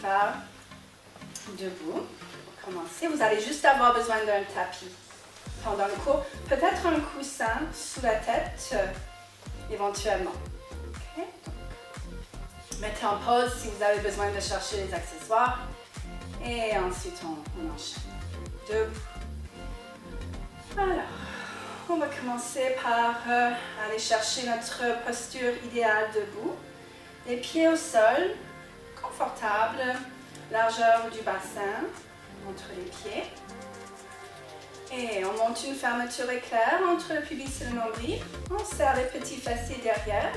va debout. Pour commencer, vous allez juste avoir besoin d'un tapis pendant le cours. Peut-être un coussin sous la tête, éventuellement. Okay. Mettez en pause si vous avez besoin de chercher les accessoires. Et ensuite, on enchaîne. Debout. Alors, on va commencer par aller chercher notre posture idéale debout. Les pieds au sol, confortable, largeur du bassin entre les pieds. Et on monte une fermeture éclair entre le pubis et le nombril. On serre les petits fessiers derrière.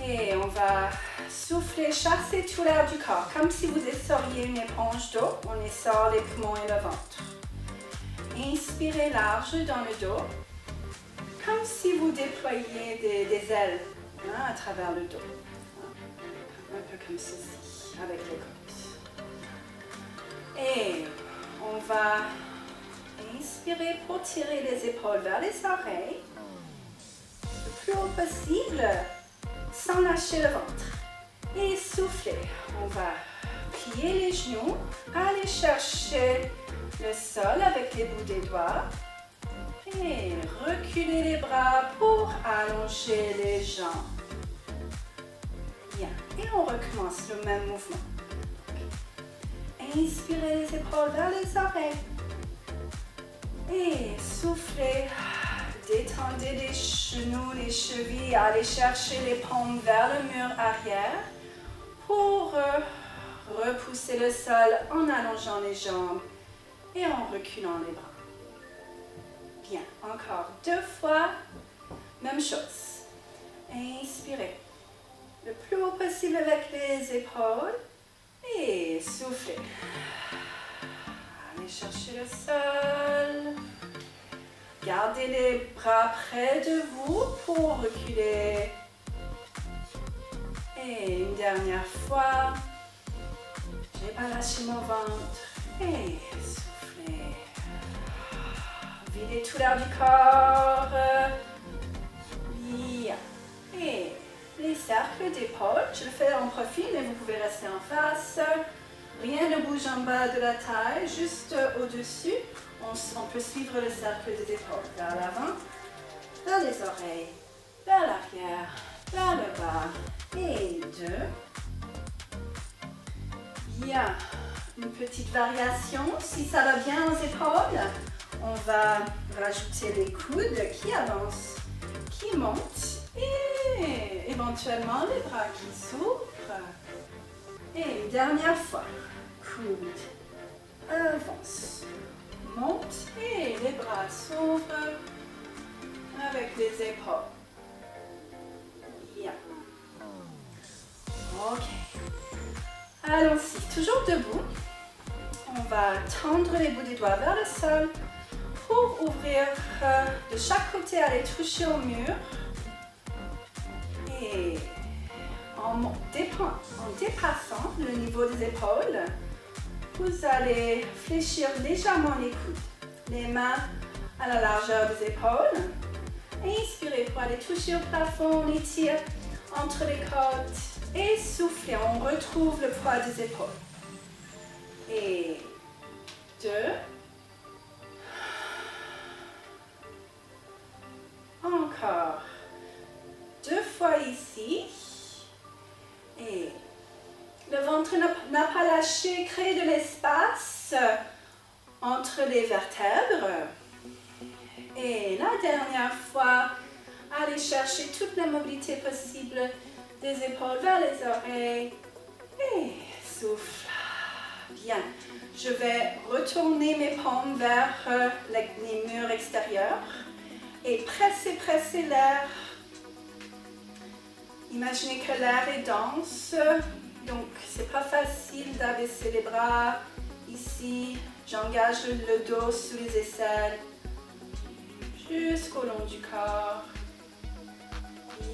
Et on va souffler, chasser tout l'air du corps, comme si vous essoriez une éponge d'eau. On essore les poumons et le ventre. Inspirez large dans le dos, comme si vous déployiez des ailes à travers le dos. Un peu comme ceci, avec les côtes. Et on va inspirer pour tirer les épaules vers les oreilles, le plus haut possible, sans lâcher le ventre. Et souffler. On va plier les genoux, aller chercher le sol avec les bouts des doigts. Et reculer les bras pour allonger les jambes. Bien. Et on recommence le même mouvement. Inspirez les épaules vers les oreilles. Et soufflez. Détendez les genoux, les chevilles. Allez chercher les paumes vers le mur arrière pour repousser le sol en allongeant les jambes et en reculant les bras. Bien, encore 2 fois, même chose. Inspirez le plus haut possible avec les épaules et soufflez. Allez chercher le sol. Gardez les bras près de vous pour reculer. Et une dernière fois. Je n'ai pas lâché mon ventre. Et soufflez. Videz tout l'air du corps. Bien. Et les cercles d'épaules, je le fais en profil, mais vous pouvez rester en face. Rien ne bouge en bas de la taille, juste au-dessus. On peut suivre le cercle des épaules. Vers l'avant, vers les oreilles, vers l'arrière, vers le bas. Et 2. Bien. Une petite variation. Si ça va bien aux épaules, on va rajouter les coudes qui avancent, qui montent et éventuellement les bras qui s'ouvrent. Et une dernière fois, coude avance, monte et les bras s'ouvrent avec les épaules. Bien. Ok. Allons-y, toujours debout. On va tendre les bouts des doigts vers le sol pour ouvrir de chaque côté, aller toucher au mur. Et en dépassant le niveau des épaules, vous allez fléchir légèrement les coudes. Les mains à la largeur des épaules. Inspirez pour aller toucher au plafond, on étire entre les côtes. Et soufflez, on retrouve le poids des épaules. Et 2. Encore 2 fois ici. Et le ventre n'a pas lâché, créez de l'espace entre les vertèbres. Et la dernière fois, allez chercher toute la mobilité possible des épaules vers les oreilles. Et souffle. Bien. Je vais retourner mes paumes vers les murs extérieurs et presser l'air. Imaginez que l'air est dense, donc c'est pas facile d'abaisser les bras. Ici, j'engage le dos sous les aisselles jusqu'au long du corps.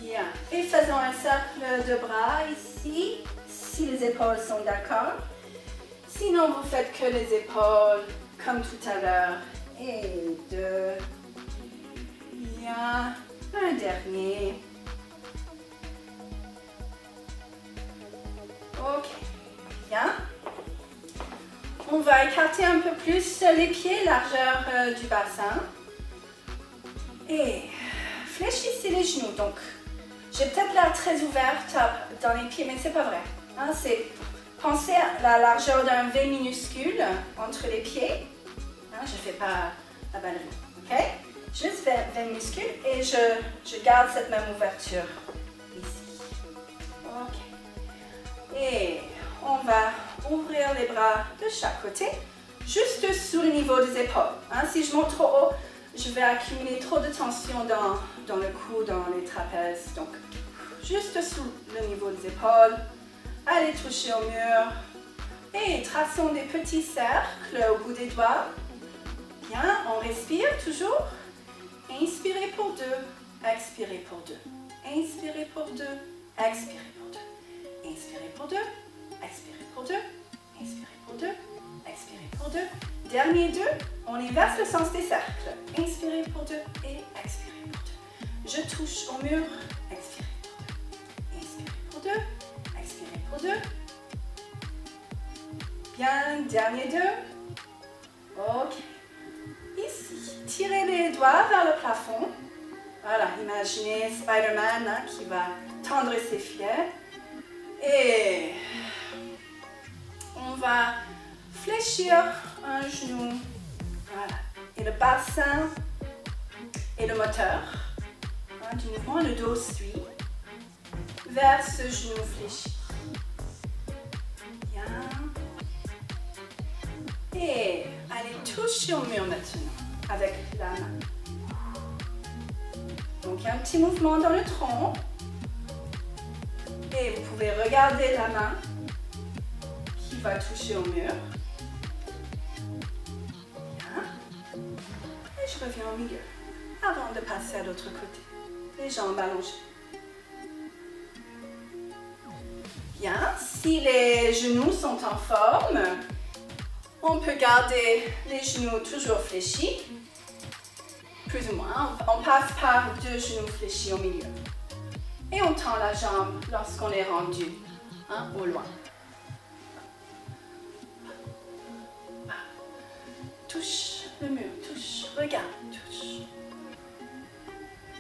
Bien. Et faisons un cercle de bras ici, si les épaules sont d'accord. Sinon, vous faites que les épaules, comme tout à l'heure. Et 2. Bien. Un dernier. Ok. Bien. On va écarter un peu plus les pieds, largeur du bassin. Et fléchissez les genoux. Donc, j'ai peut-être l'air très ouverte dans les pieds, mais c'est pas vrai. Hein, pensez à la largeur d'un V minuscule entre les pieds. Hein, je ne fais pas la ballerine. Ok? Juste V minuscule et je garde cette même ouverture ici. Ok. Et on va ouvrir les bras de chaque côté, juste sous le niveau des épaules. Hein, si je monte trop haut, je vais accumuler trop de tension dans le cou, dans les trapèzes. Donc, juste sous le niveau des épaules. Allez toucher au mur. Et traçons des petits cercles au bout des doigts. Bien, on respire toujours. Inspirez pour 2, expirez pour 2. Inspirez pour 2, expirez pour 2. Inspirez pour 2, expirez pour 2. Inspirez pour 2, expirez pour 2. Dernier 2, on inverse le sens des cercles. Inspirez pour 2 et expirez pour 2. Je touche au mur, expirez pour 2. Inspirez pour 2, expirez pour 2. Bien, dernier 2. Ok. Ici, tirez les doigts vers le plafond. Voilà, imaginez Spider-Man hein, qui va tendre ses filets. Et on va fléchir un genou. Voilà. Et le bassin et le moteur hein, du mouvement, le dos suit vers ce genou fléchi. Bien. Et allez toucher au mur maintenant avec la main. Donc il y a un petit mouvement dans le tronc. Et vous pouvez regarder la main qui va toucher au mur. Bien. Et je reviens au milieu avant de passer à l'autre côté. Les jambes allongées. Bien. Si les genoux sont en forme, on peut garder les genoux toujours fléchis. Plus ou moins. On passe par 2 genoux fléchis au milieu. Et on tend la jambe lorsqu'on est rendu hein, au loin. Touche le mur, touche, regarde, touche.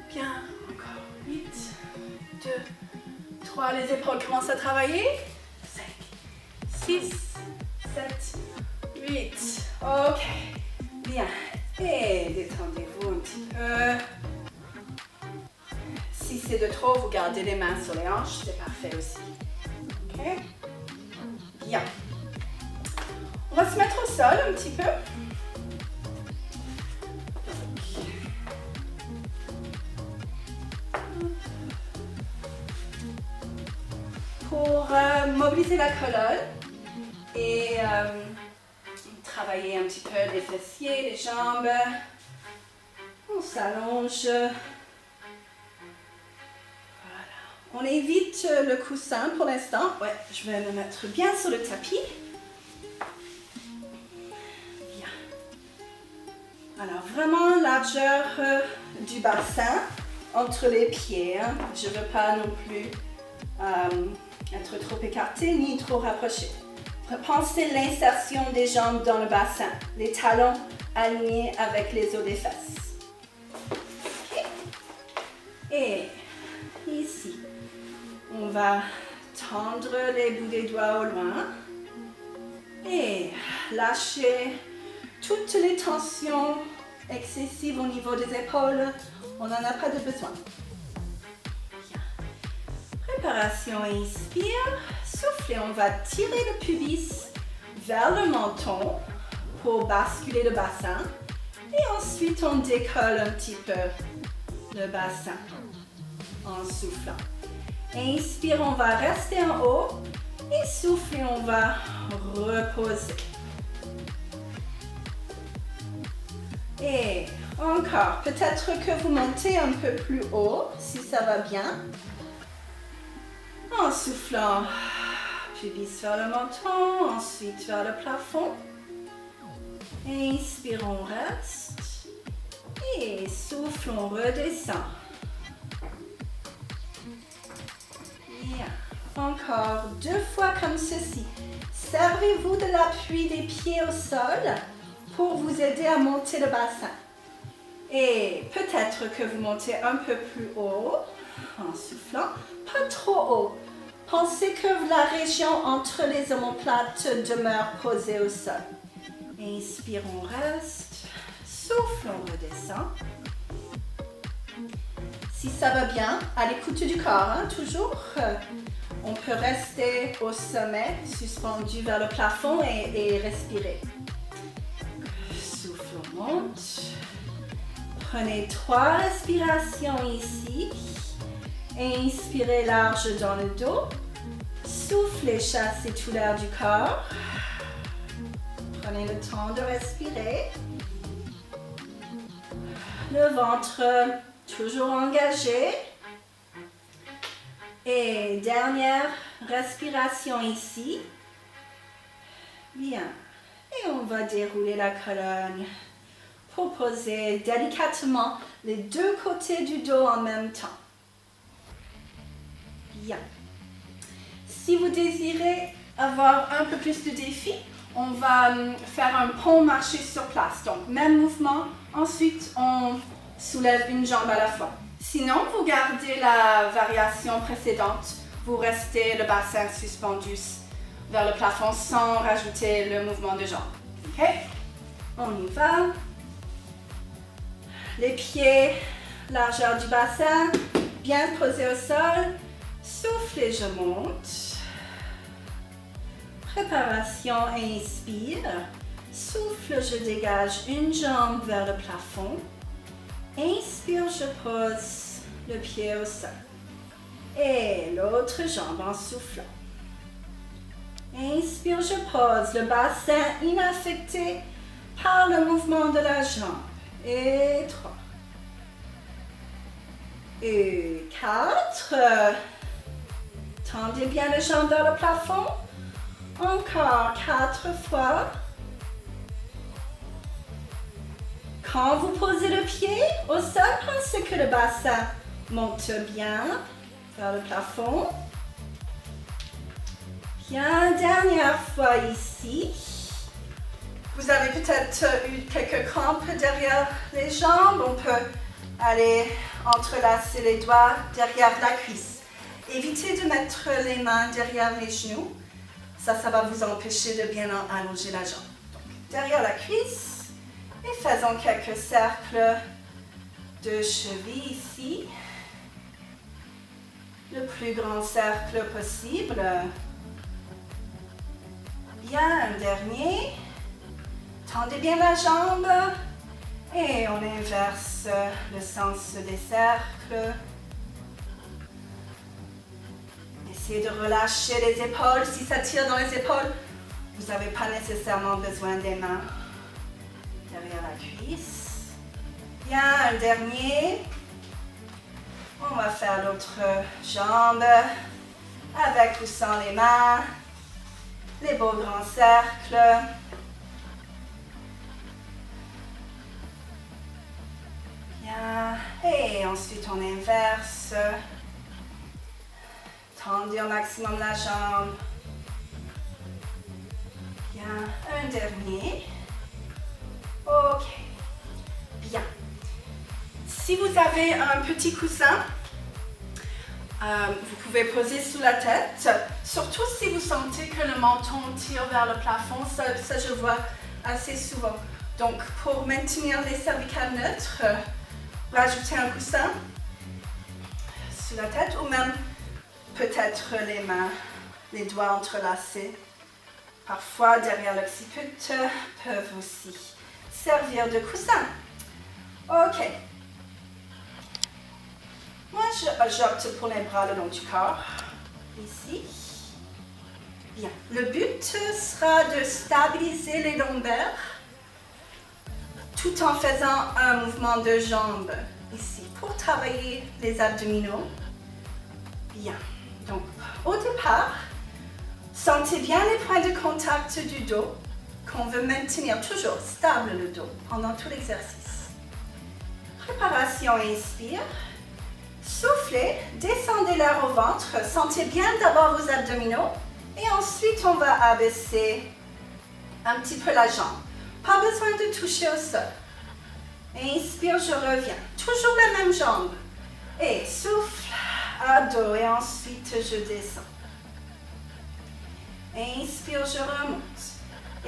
Bien, encore. 8, 2, 3, les épaules commencent à travailler. 5, 6, 7, 8. Ok, bien. Et détendez-vous un petit peu. Si c'est de trop, vous gardez les mains sur les hanches, c'est parfait aussi. Ok? Bien. On va se mettre au sol un petit peu. Pour mobiliser la colonne et travailler un petit peu les fessiers, les jambes. On s'allonge. On évite le coussin pour l'instant. Ouais, je vais me mettre bien sur le tapis. Bien. Alors, vraiment largeur du bassin entre les pieds. Hein. Je ne veux pas non plus être trop écarté ni trop rapproché. Pensez l'insertion des jambes dans le bassin. Les talons alignés avec les os des fesses. Okay. Et ici. On va tendre les bouts des doigts au loin et lâcher toutes les tensions excessives au niveau des épaules. On n'en a pas de besoin. Bien. Préparation, inspire. Soufflez, on va tirer le pubis vers le menton pour basculer le bassin. Et ensuite, on décolle un petit peu le bassin en soufflant. Inspire, on va rester en haut. Et souffle, on va reposer. Et encore, peut-être que vous montez un peu plus haut, si ça va bien. En soufflant, pubis vers le menton, ensuite vers le plafond. Inspire, on reste. Et souffle, on redescend. Bien. Encore 2 fois comme ceci. Servez-vous de l'appui des pieds au sol pour vous aider à monter le bassin. Et peut-être que vous montez un peu plus haut en soufflant, pas trop haut. Pensez que la région entre les omoplates demeure posée au sol. Inspire, on reste. Souffle, on redescend. Si ça va bien, à l'écoute du corps, hein, toujours, on peut rester au sommet, suspendu vers le plafond et respirer. Souffle, on monte. Prenez 3 respirations ici. Inspirez large dans le dos. Soufflez, chassez tout l'air du corps. Prenez le temps de respirer. Le ventre toujours engagé. Et dernière respiration ici. Bien. Et on va dérouler la colonne pour poser délicatement les 2 côtés du dos en même temps. Bien. Si vous désirez avoir un peu plus de défi, on va faire un pont marché sur place. Donc, même mouvement. Ensuite, on soulève une jambe à la fois. Sinon, vous gardez la variation précédente. Vous restez le bassin suspendu vers le plafond sans rajouter le mouvement de jambe. OK? On y va. Les pieds, largeur du bassin, bien posés au sol. Souffle et je monte. Préparation, inspire. Souffle, je dégage une jambe vers le plafond. Inspire, je pose le pied au sol. Et l'autre jambe en soufflant. Inspire, je pose le bassin inaffecté par le mouvement de la jambe. Et 3. Et 4. Tendez bien les jambes vers le plafond. Encore 4 fois. Quand vous posez le pied au sol, pensez que le bassin monte bien vers le plafond. Bien, dernière fois ici. Vous avez peut-être eu quelques crampes derrière les jambes. On peut aller entrelacer les doigts derrière la cuisse. Évitez de mettre les mains derrière les genoux. Ça va vous empêcher de bien allonger la jambe. Donc, derrière la cuisse. Et faisons quelques cercles de cheville ici. Le plus grand cercle possible. Bien, un dernier. Tendez bien la jambe. Et on inverse le sens des cercles. Essayez de relâcher les épaules. Si ça tire dans les épaules, vous n'avez pas nécessairement besoin des mains derrière la cuisse. Bien, un dernier. On va faire l'autre jambe avec ou sans les mains. Les beaux grands cercles. Bien. Et ensuite, on inverse. Tendez au maximum la jambe. Bien. Un dernier. OK. Bien. Si vous avez un petit coussin, vous pouvez poser sous la tête, surtout si vous sentez que le menton tire vers le plafond, ça je vois assez souvent. Donc pour maintenir les cervicales neutres, rajoutez un coussin sous la tête ou même peut-être les mains, les doigts entrelacés. Parfois derrière l'occiput peuvent aussi servir de coussin. OK. Moi, j'opte pour les bras le long du corps, ici. Bien. Le but sera de stabiliser les lombaires tout en faisant un mouvement de jambes ici pour travailler les abdominaux. Bien. Donc, au départ, sentez bien les points de contact du dos qu'on veut maintenir toujours stable le dos pendant tout l'exercice. Préparation, inspire. Soufflez, descendez l'air au ventre, sentez bien d'abord vos abdominaux et ensuite on va abaisser un petit peu la jambe. Pas besoin de toucher au sol. Inspire, je reviens. Toujours la même jambe. Et souffle, abdos et ensuite je descends. Inspire, je remonte.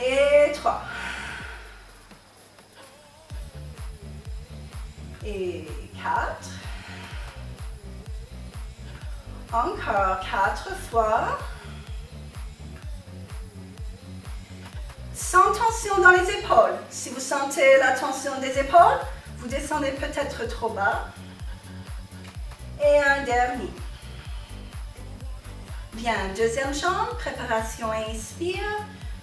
Et 3. Et 4. Encore 4 fois. Sans tension dans les épaules. Si vous sentez la tension des épaules, vous descendez peut-être trop bas. Et un dernier. Bien, deuxième jambe, préparation, inspire,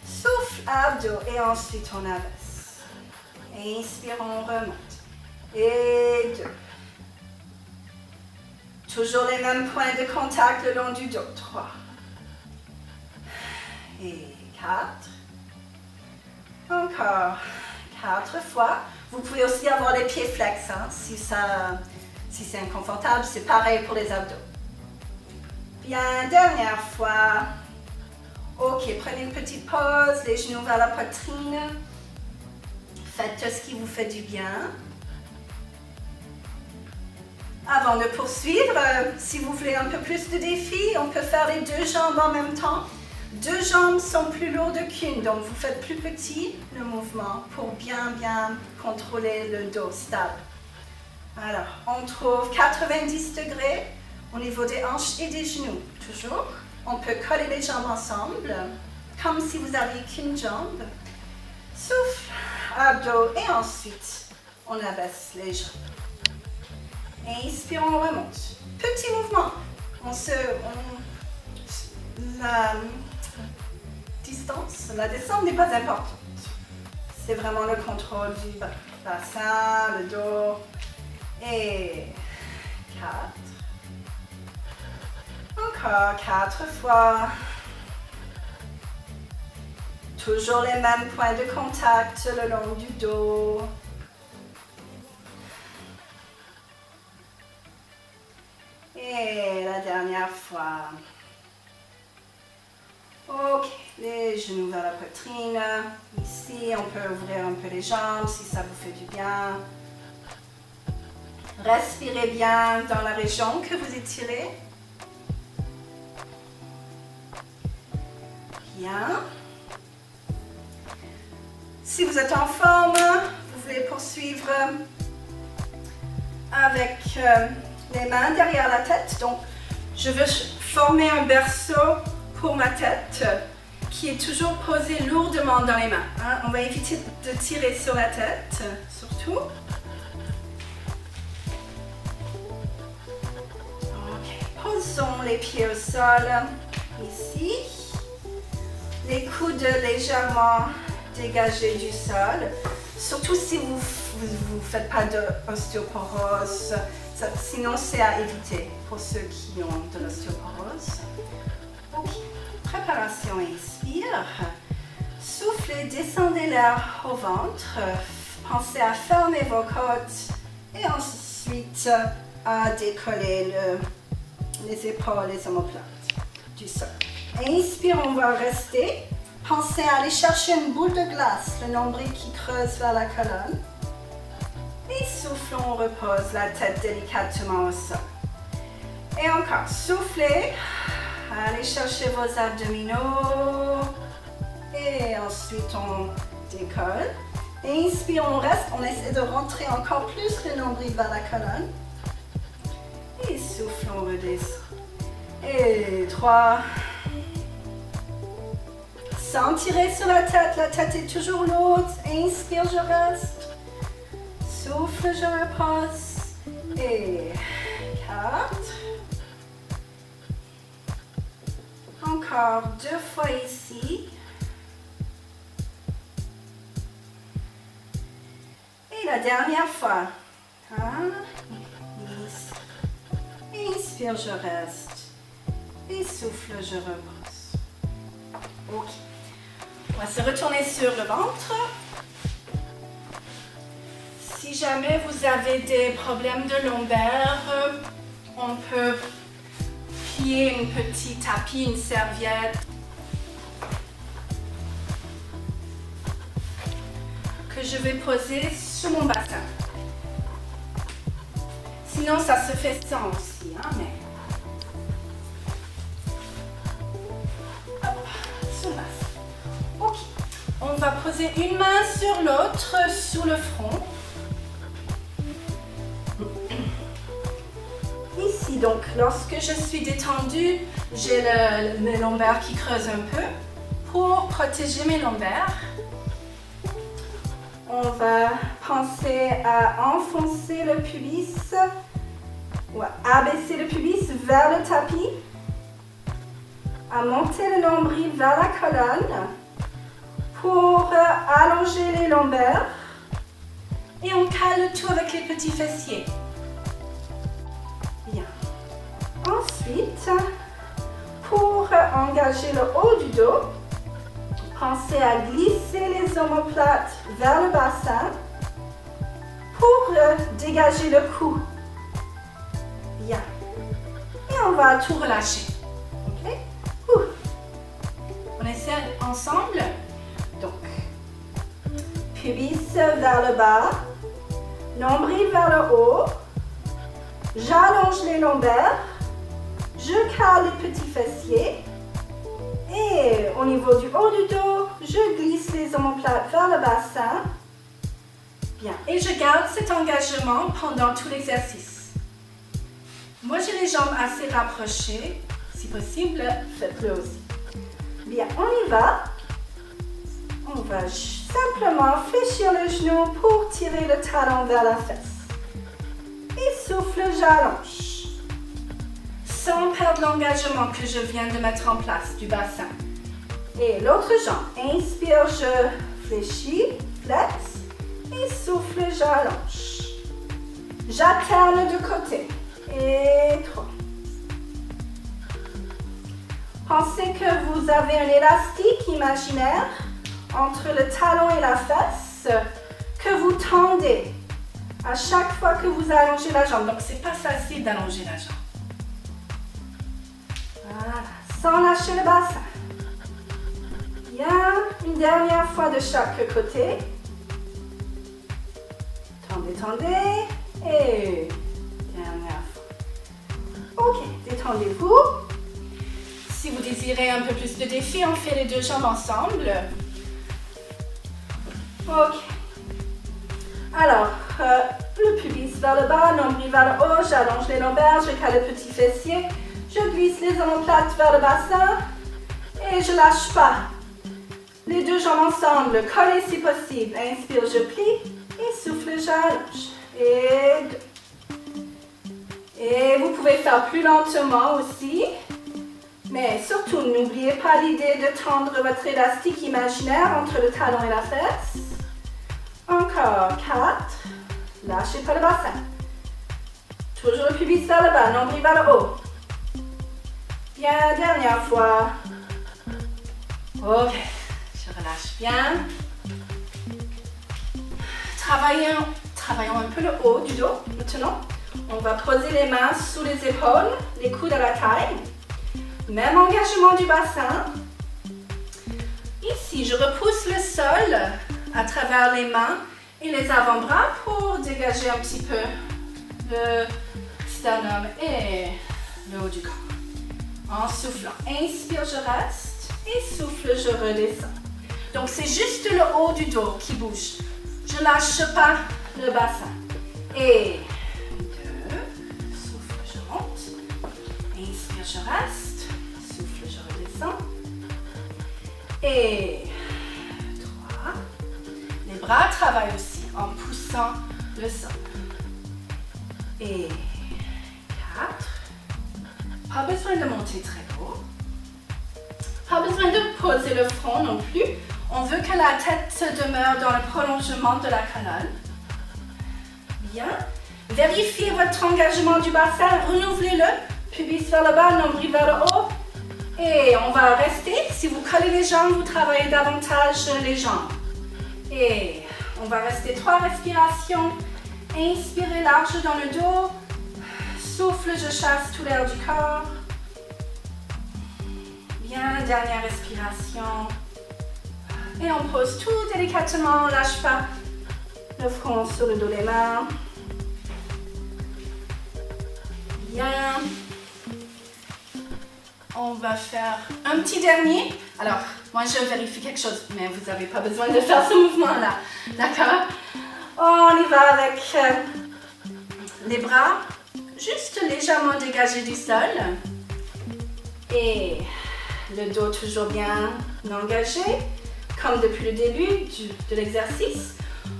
souffle, abdos et ensuite on abaisse. Inspire, on remonte. Et 2. Toujours les mêmes points de contact le long du dos. 3. Et 4. Encore 4 fois. Vous pouvez aussi avoir les pieds flex, hein, si c'est inconfortable. C'est pareil pour les abdos. Bien, dernière fois. Ok, prenez une petite pause, les genoux vers la poitrine. Faites ce qui vous fait du bien. Avant de poursuivre, si vous voulez un peu plus de défi, on peut faire les 2 jambes en même temps. 2 jambes sont plus lourdes qu'une, donc vous faites plus petit le mouvement pour bien contrôler le dos stable. Alors, on trouve 90 degrés au niveau des hanches et des genoux. Toujours, on peut coller les jambes ensemble, comme si vous n'aviez qu'une jambe. Souffle, abdos et ensuite, on abaisse les jambes. Inspire, on remonte. Petit mouvement. La descente n'est pas importante. C'est vraiment le contrôle du bassin, le dos. Et 4. Encore 4 fois. Toujours les mêmes points de contact le long du dos. Et la dernière fois. Ok, les genoux vers la poitrine. Ici, on peut ouvrir un peu les jambes si ça vous fait du bien. Respirez bien dans la région que vous étirez. Bien. Si vous êtes en forme, vous voulez poursuivre avec les mains derrière la tête. Donc, je veux former un berceau pour ma tête qui est toujours posé lourdement dans les mains. Hein. On va éviter de tirer sur la tête, surtout. Ok, posons les pieds au sol, ici. Les coudes légèrement dégagés du sol. Surtout si vous ne faites pas d'ostéoporose. Sinon, c'est à éviter pour ceux qui ont de l'ostéoporose. Ok, préparation, inspire. Soufflez, descendez l'air au ventre. Pensez à fermer vos côtes et ensuite à décoller les épaules, les omoplates du sol. Inspire, on va rester. Pensez à aller chercher une boule de glace, le nombril qui creuse vers la colonne. Et souffle, on repose la tête délicatement au sol. Et encore, soufflez. Allez chercher vos abdominaux. Et ensuite, on décolle. Inspire, on reste. On essaie de rentrer encore plus le nombril vers la colonne. Et souffle, on redescend. Et 3. Sans tirer sur la tête est toujours lourde. Inspire, je reste. Souffle, je repose. Et 4. Encore 2 fois ici. Et la dernière fois. Inspire, je reste. Et souffle, je repose. Ok. On va se retourner sur le ventre. Si jamais vous avez des problèmes de lombaire, on peut plier une petite tapis, une serviette que je vais poser sur mon bassin. Sinon, ça se fait sans aussi, hein, mais... Hop, sur le bassin. Ok. On va poser une main sur l'autre, sur le front. Ici, donc, lorsque je suis détendue, j'ai mes lombaires qui creusent un peu. Pour protéger mes lombaires, on va penser à enfoncer le pubis ou à abaisser le pubis vers le tapis, à monter le nombril vers la colonne pour allonger les lombaires et on cale le tout avec les petits fessiers. Bien. Ensuite, pour engager le haut du dos, pensez à glisser les omoplates vers le bassin pour dégager le cou. Bien. Et on va tout relâcher. Ok? On essaie ensemble. Donc, pubis vers le bas, nombril vers le haut. J'allonge les lombaires. Je cale les petits fessiers. Et au niveau du haut du dos, je glisse les omoplates vers le bassin. Bien. Et je garde cet engagement pendant tout l'exercice. Moi, j'ai les jambes assez rapprochées. Si possible, faites-le aussi. Bien, on y va. On va simplement fléchir le genou pour tirer le talon vers la fesse. Et souffle, j'allonge. Sans perdre l'engagement que je viens de mettre en place du bassin. Et l'autre jambe. Inspire, je fléchis, flex. Et souffle, j'allonge. J'alterne de côté. Et 3. Pensez que vous avez un élastique imaginaire entre le talon et la fesse que vous tendez à chaque fois que vous allongez la jambe. Donc, c'est pas facile d'allonger la jambe. Voilà, sans lâcher le bassin. Bien, une dernière fois de chaque côté. Tendez, tendez. Et dernière fois. Ok, détendez-vous. Si vous désirez un peu plus de défi, on fait les deux jambes ensemble. Ok. Alors, le pubis vers le bas, nombril vers le haut, j'allonge les lombaires, je cale le petit fessier. Je glisse les omoplates vers le bassin et je lâche pas. Les deux jambes ensemble, collez si possible. Inspire, je plie et souffle, j'allonge. Et 2. Et vous pouvez faire plus lentement aussi. Mais surtout, n'oubliez pas l'idée de tendre votre élastique imaginaire entre le talon et la fesse. Encore 4. Lâchez pas le bassin. Toujours le pubis vers le bas, nombril vers le haut. Bien, dernière fois. Ok, je relâche bien. Travaillons un peu le haut du dos. Maintenant, on va poser les mains sous les épaules, les coudes à la taille. Même engagement du bassin. Ici, je repousse le sol à travers les mains et les avant-bras pour dégager un petit peu le sternum et le haut du corps. En soufflant, inspire, je reste et souffle, je redescends. Donc, c'est juste le haut du dos qui bouge. Je lâche pas le bassin. Et 2, souffle, je monte. Inspire, je reste. Souffle, je redescends. Et 3. Les bras travaillent aussi en poussant le sol. Et 4. Pas besoin de monter très haut. Pas besoin de poser le front non plus. On veut que la tête se demeure dans le prolongement de la colonne. Bien. Vérifiez votre engagement du bassin. Renouvelez-le. Pubis vers le bas, nombril vers le haut. Et on va rester. Si vous collez les jambes, vous travaillez davantage les jambes. Et on va rester 3 respirations. Inspirez large dans le dos. Souffle, je chasse tout l'air du corps. Bien, dernière respiration. Et on pose tout délicatement, on ne lâche pas le front sur le dos des mains. Bien. On va faire un petit dernier. Alors, moi je vérifie quelque chose, mais vous n'avez pas besoin de faire ce mouvement-là. D'accord? On y va avec les bras juste légèrement dégagés du sol. Et le dos toujours bien engagé, comme depuis le début de l'exercice.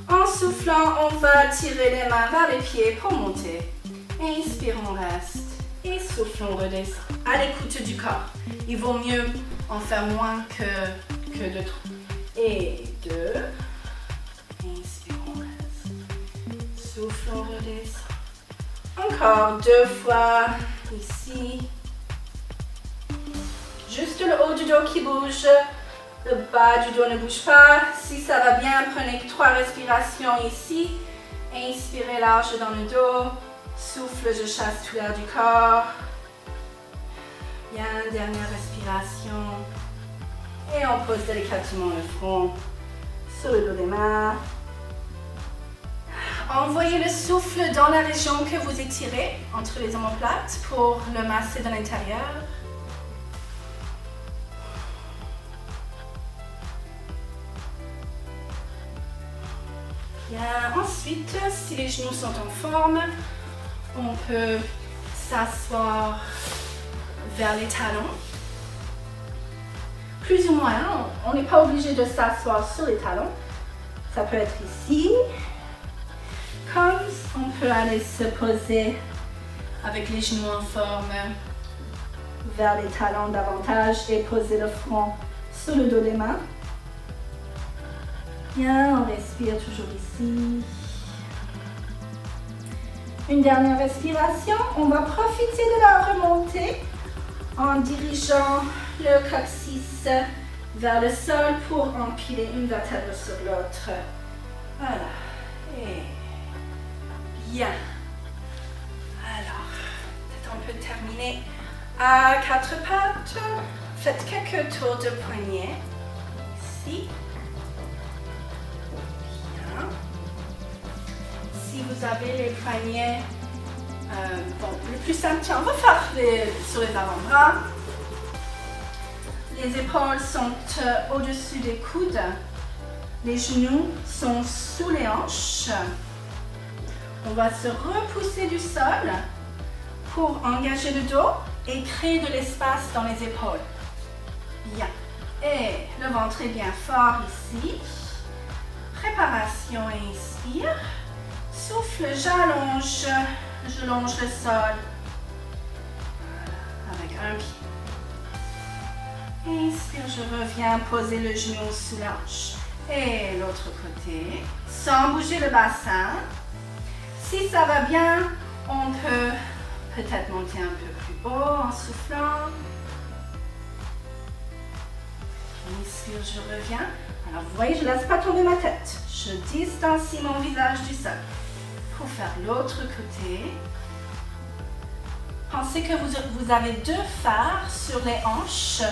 En soufflant, on va tirer les mains vers les pieds pour monter. Inspire, on reste. Et souffle, on redescend. À l'écoute du corps. Il vaut mieux en faire moins que de trop. Et 2. Inspire, on reste. Souffle, on redescend. Encore 2 fois. Ici. Juste le haut du dos qui bouge. Le bas du dos ne bouge pas. Si ça va bien, prenez 3 respirations ici. Inspirez large dans le dos. Souffle, je chasse tout l'air du corps. Bien, dernière respiration. Et on pose délicatement le front sur le dos des mains. Envoyez le souffle dans la région que vous étirez entre les omoplates pour le masser de l'intérieur. Bien, ensuite, si les genoux sont en forme, on peut s'asseoir vers les talons. Plus ou moins, on n'est pas obligé de s'asseoir sur les talons. Ça peut être ici. Comme on peut aller se poser avec les genoux en forme vers les talons davantage et poser le front sur le dos des mains. Bien, on respire toujours ici. Une dernière respiration. On va profiter de la remontée en dirigeant le coccyx vers le sol pour empiler une vertèbre sur l'autre. Voilà. Et bien. Alors, peut-être on peut terminer à 4 pattes. Faites quelques tours de poignet. Ici. Si vous avez les poignets, bon, le plus simple, on va faire sur les avant-bras. Les épaules sont au-dessus des coudes. Les genoux sont sous les hanches. On va se repousser du sol pour engager le dos et créer de l'espace dans les épaules. Bien. Et le ventre est bien fort ici. Préparation, inspire. Souffle, j'allonge, je longe le sol. Voilà, avec un pied. Inspire, je reviens poser le genou sous la hanche. Et l'autre côté, sans bouger le bassin. Si ça va bien, on peut peut-être monter un peu plus haut en soufflant. Inspire, je reviens. Alors, vous voyez, je ne laisse pas tomber ma tête. Je distancie mon visage du sol. Pour faire l'autre côté. Pensez que vous avez 2 phares sur les hanches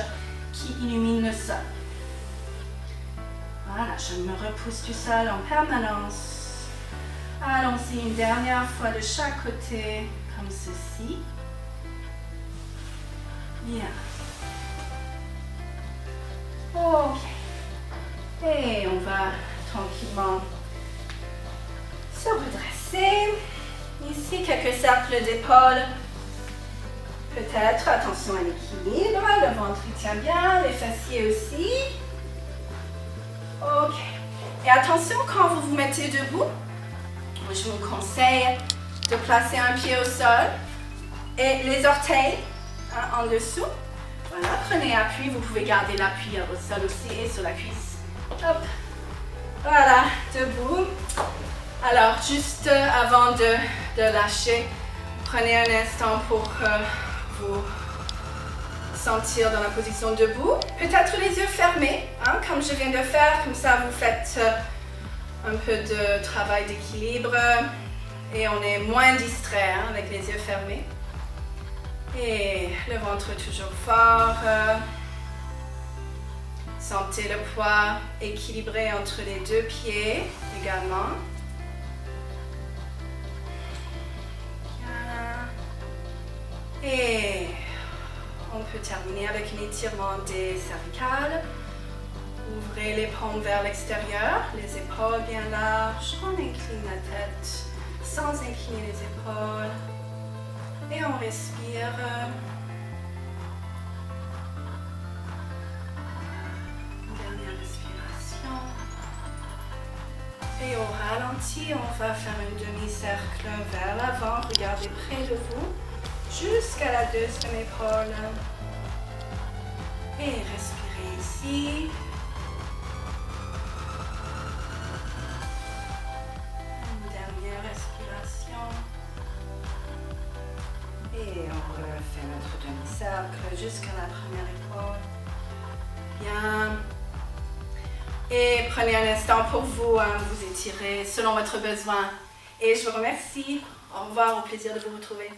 qui illuminent le sol. Voilà, je me repousse du sol en permanence. Allons-y une dernière fois de chaque côté, comme ceci. Bien. Ok. Et on va tranquillement se redresser. Ici, quelques cercles d'épaules. Peut-être, attention à l'équilibre. Le ventre il tient bien, les fessiers aussi. Ok. Et attention, quand vous vous mettez debout, je vous conseille de placer un pied au sol et les orteils en dessous. Voilà, prenez appui. Vous pouvez garder l'appui au sol aussi et sur la cuisse. Hop. Voilà, debout. Alors, juste avant de lâcher, prenez un instant pour vous sentir dans la position debout. Peut-être les yeux fermés, hein, comme je viens de faire. Comme ça, vous faites un peu de travail d'équilibre et on est moins distrait hein, avec les yeux fermés. Et le ventre toujours fort. Sentez le poids équilibré entre les deux pieds également. Et on peut terminer avec un étirement des cervicales. Ouvrez les paumes vers l'extérieur, les épaules bien larges. On incline la tête sans incliner les épaules. Et on respire. Dernière respiration. Et au ralenti, on va faire un demi-cercle vers l'avant. Regardez près de vous, jusqu'à la deuxième épaule. Et respirez ici. Une dernière respiration. Et on refait notre demi-cercle jusqu'à la première épaule. Bien. Et prenez un instant pour vous, vous étirer selon votre besoin. Et je vous remercie. Au revoir, au plaisir de vous retrouver.